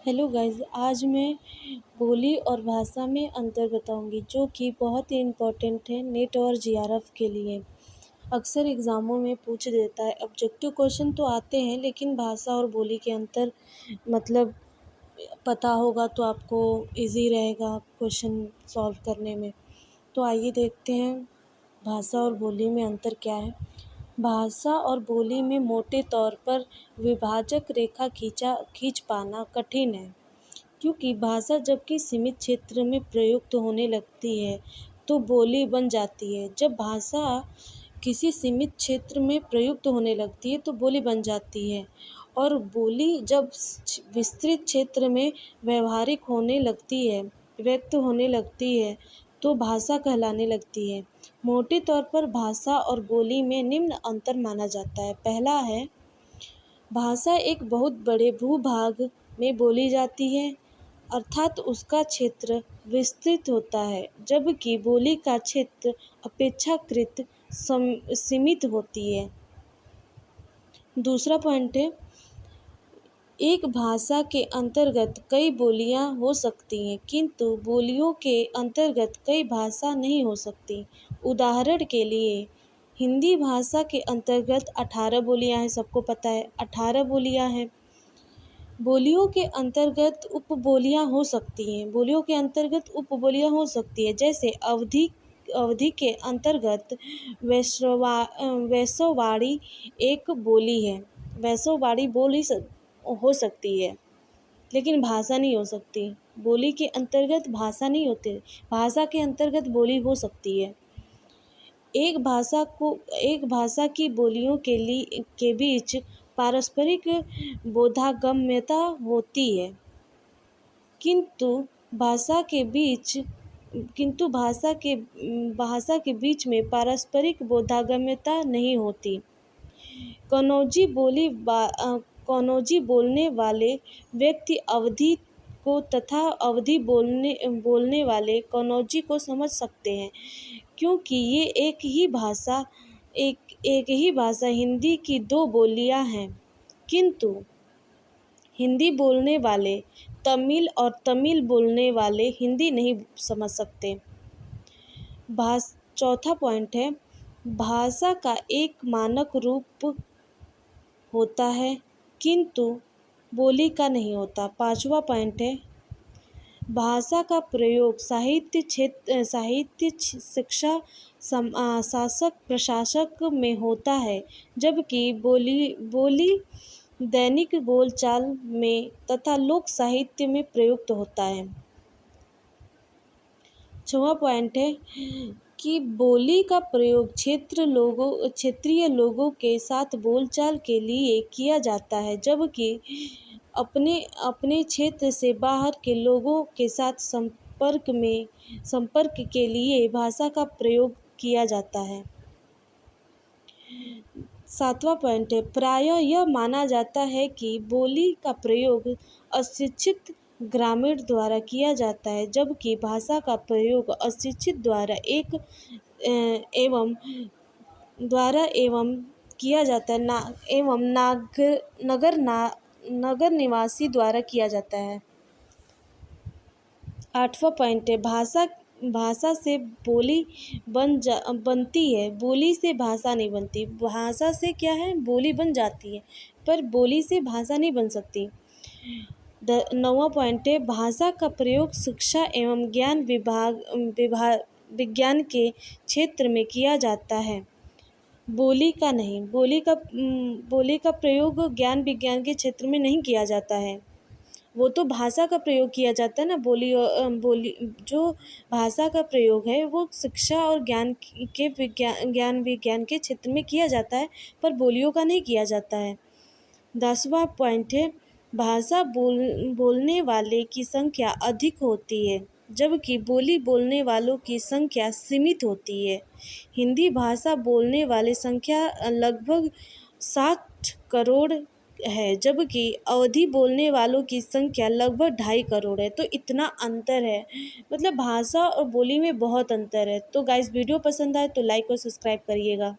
Hello guys, आज मैं बोली और भाषा में अंतर बताऊंगी जो कि बहुत ही इम्पोर्टेंट है नेट और जीआरएफ के लिए। अक्सर एग्ज़ामों में पूछ देता है। ऑब्जेक्टिव क्वेश्चन तो आते हैं लेकिन भाषा और बोली के अंतर मतलब पता होगा तो आपको इजी रहेगा क्वेश्चन सॉल्व करने में। तो आइए देखते हैं भाषा और बोली में अंतर क्या है। भाषा और बोली में मोटे तौर पर विभाजक रेखा खींच पाना कठिन है, क्योंकि भाषा जबकि सीमित क्षेत्र में प्रयुक्त होने लगती है तो बोली बन जाती है। जब भाषा किसी सीमित क्षेत्र में प्रयुक्त होने लगती है तो बोली बन जाती है, और बोली जब विस्तृत क्षेत्र में व्यवहारिक होने लगती है व्यक्त होने लगती है तो भाषा कहलाने लगती है। मोटे तौर पर भाषा और बोली में निम्न अंतर माना जाता है। पहला है, भाषा एक बहुत बड़े भूभाग में बोली जाती है, अर्थात उसका क्षेत्र विस्तृत होता है, जबकि बोली का क्षेत्र अपेक्षाकृत सीमित होती है। दूसरा पॉइंट है, एक भाषा के अंतर्गत कई बोलियां हो सकती हैं, किंतु बोलियों के अंतर्गत कई भाषा नहीं हो सकती। उदाहरण के लिए हिंदी भाषा के अंतर्गत 18 बोलियां हैं, सबको पता है 18 बोलियां हैं। बोलियों के अंतर्गत उपबोलियां हो सकती हैं, बोलियों के अंतर्गत उपबोलियां हो सकती है, जैसे अवधि के अंतर्गत वैशवाड़ी एक बोली है। वैशवाड़ी बोली हो सकती है लेकिन भाषा नहीं हो सकती। बोली के अंतर्गत भाषा नहीं होती, भाषा के अंतर्गत बोली हो सकती है। एक भाषा की बोलियों के बीच पारस्परिक बोधागम्यता होती है, किंतु भाषा के बीच में पारस्परिक बोधागम्यता नहीं होती। कनौजी बोलने वाले व्यक्ति अवधी को तथा अवधी बोलने वाले कनौजी को समझ सकते हैं, क्योंकि ये एक ही भाषा हिंदी की दो बोलियां हैं, किंतु हिंदी बोलने वाले तमिल और तमिल बोलने वाले हिंदी नहीं समझ सकते। चौथा पॉइंट है, भाषा का एक मानक रूप होता है किंतु बोली का नहीं होता। पांचवा पॉइंट है, भाषा का प्रयोग साहित्य शिक्षा शासक प्रशासक में होता है, जबकि बोली दैनिक बोलचाल में तथा लोक साहित्य में प्रयुक्त होता है। छठवां पॉइंट है कि बोली का प्रयोग क्षेत्रीय लोगों के साथ बोलचाल के लिए किया जाता है, जबकि अपने क्षेत्र से बाहर के लोगों के साथ संपर्क के लिए भाषा का प्रयोग किया जाता है। सातवां पॉइंट है, प्रायः यह माना जाता है कि बोली का प्रयोग अशिक्षित ग्रामीण द्वारा किया जाता है, जबकि भाषा का प्रयोग अशिक्षित एवं किया जाता है एवं नगर निवासी द्वारा किया जाता है। आठवां पॉइंट है, भाषा से बोली बनती है, बोली से भाषा नहीं बनती। भाषा से क्या है, बोली बन जाती है, पर बोली से भाषा नहीं बन सकती। 9वां पॉइंट है, भाषा का प्रयोग शिक्षा एवं विज्ञान के क्षेत्र में किया जाता है, बोली का नहीं। बोली का प्रयोग ज्ञान विज्ञान के क्षेत्र में नहीं किया जाता है, वो तो भाषा का प्रयोग किया जाता है ना। जो भाषा का प्रयोग है वो शिक्षा और ज्ञान विज्ञान के क्षेत्र में किया जाता है, पर बोलियों का नहीं किया जाता है। 10वां पॉइंट है, भाषा बोलने वाले की संख्या अधिक होती है, जबकि बोली बोलने वालों की संख्या सीमित होती है। हिंदी भाषा बोलने वाले संख्या लगभग 60 करोड़ है, जबकि अवधी बोलने वालों की संख्या लगभग 2.5 करोड़ है। तो इतना अंतर है, मतलब भाषा और बोली में बहुत अंतर है। तो गाइस, वीडियो पसंद आए तो लाइक और सब्सक्राइब करिएगा।